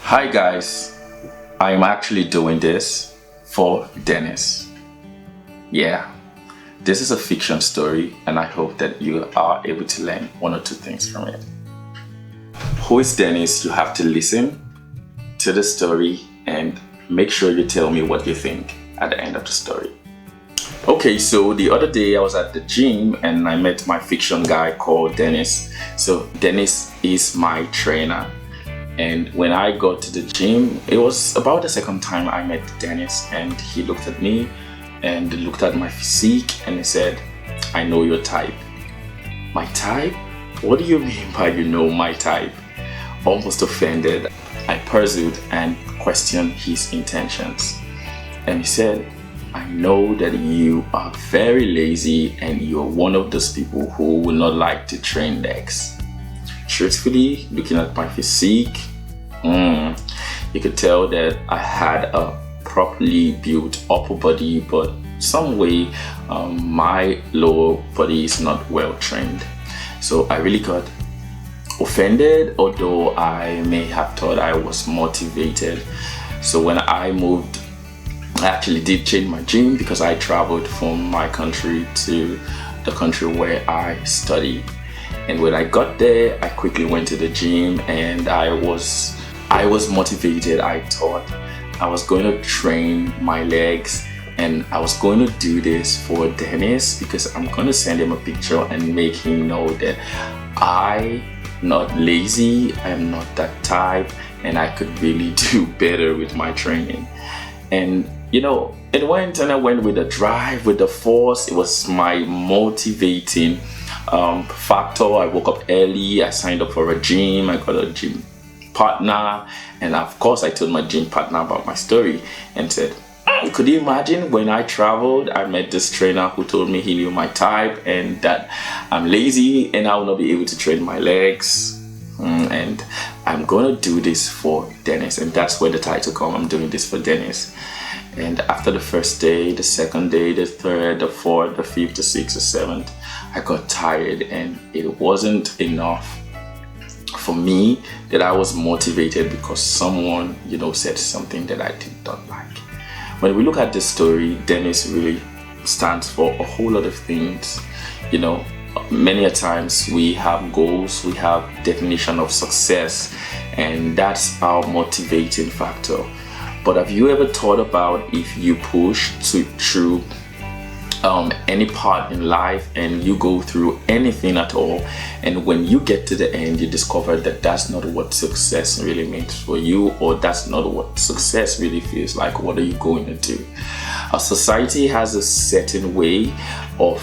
Hi guys, I'm actually doing this for Dennis. Yeah, this is a fiction story and I hope that you are able to learn one or two things from it. Who is Dennis? You have to listen to the story and make sure you tell me what you think at the end of the story. Okay, so the other day I was at the gym and I met my fiction guy called Dennis. So Dennis is my trainer. And when I got to the gym, it was about the second time I met Dennis, and he looked at me and looked at my physique and he said, "I know your type." My type? What do you mean by you know my type? Almost offended, I pursued and questioned his intentions. And he said, "I know that you are very lazy and you're one of those people who will not like to train legs." Truthfully, looking at my physique, you could tell that I had a properly built upper body, but some way my lower body is not well trained. So I really got offended, although I may have thought I was motivated. So when I moved, I actually did change my gym because I traveled from my country to the country where I study. And when I got there, I quickly went to the gym and I was motivated. I thought I was going to train my legs and I was going to do this for Dennis because I'm going to send him a picture and make him know that I'm not lazy, I'm not that type, and I could really do better with my training. And it went and I went with the drive, with the force. It was my motivating factor. I woke up early, I signed up for a gym, I got a gym partner, and of course I told my gym partner about my story and said, "Could you imagine when I traveled, I met this trainer who told me he knew my type and that I'm lazy and I will not be able to train my legs, and I'm gonna do this for Dennis." And that's where the title comes. I'm doing this for Dennis. And after the first day, the second day, the third, the fourth, the fifth, the sixth, the seventh, I got tired and it wasn't enough for me that I was motivated because someone, said something that I did not like. When we look at this story, Dennis really stands for a whole lot of things. Many a times we have goals, we have definition of success, and that's our motivating factor. But have you ever thought about if you push through any part in life and you go through anything at all, and when you get to the end, you discover that that's not what success really means for you, or that's not what success really feels like? What are you going to do? Our society has a certain way of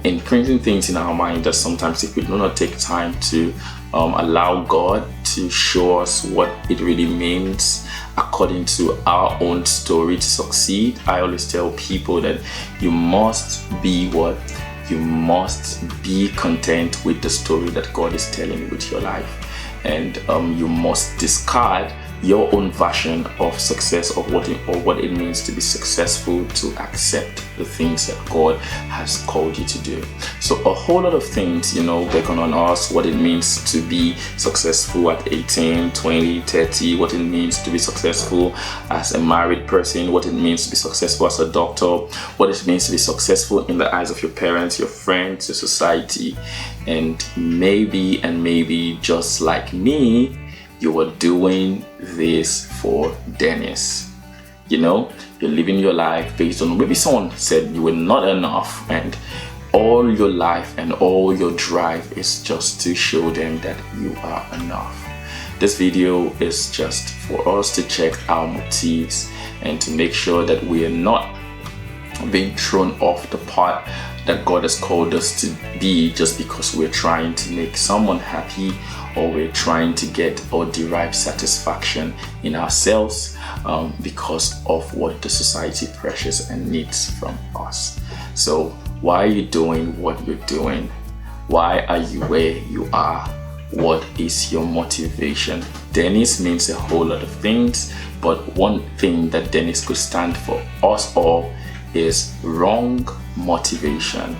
imprinting things in our mind that sometimes if we do not take time to allow God to show us what it really means according to our own story to succeed. I always tell people that you must be content with the story that God is telling you with your life, and you must discard your own version of success, of what it means to be successful, to accept the things that God has called you to do. So a whole lot of things, beckon on us what it means to be successful at 18, 20, 30, what it means to be successful as a married person, what it means to be successful as a doctor, what it means to be successful in the eyes of your parents, your friends, your society. And maybe just like me, you are doing this for Dennis. You're living your life based on maybe someone said you were not enough, and all your life and all your drive is just to show them that you are enough. This video is just for us to check our motives and to make sure that we are not being thrown off the path that God has called us to be just because we're trying to make someone happy, or we're trying to get or derive satisfaction in ourselves because of what the society pressures and needs from us. So why are you doing what you're doing? Why are you where you are? What is your motivation? Dennis means a whole lot of things, but one thing that Dennis could stand for us all is wrong motivation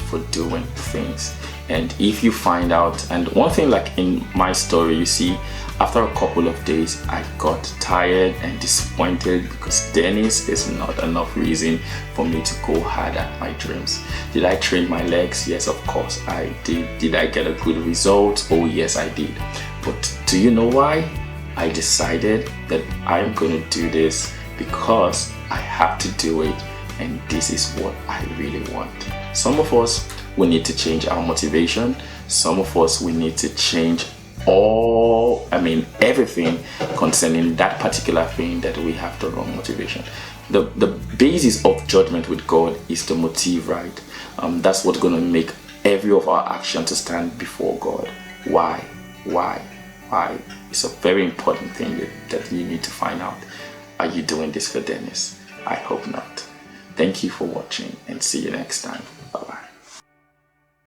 for doing things. And if you find out, and one thing, like in my story, you see, After a couple of days, I got tired and disappointed because Dennis is not enough reason for me to go hard at my dreams. Did I train my legs? Yes, of course I did. Did I get a good result? Oh yes, I did. But do you know why? I decided that I'm going to do this because I have to do it, and this is what I really want. Some of us, we need to change our motivation. Some of us, we need to change everything concerning that particular thing that we have the wrong motivation. The basis of judgment with God is the motive, right? That's what's going to make every of our action to stand before God. Why? It's a very important thing that you need to find out. Are you doing this for Dennis? I hope not. Thank you for watching, and see you next time.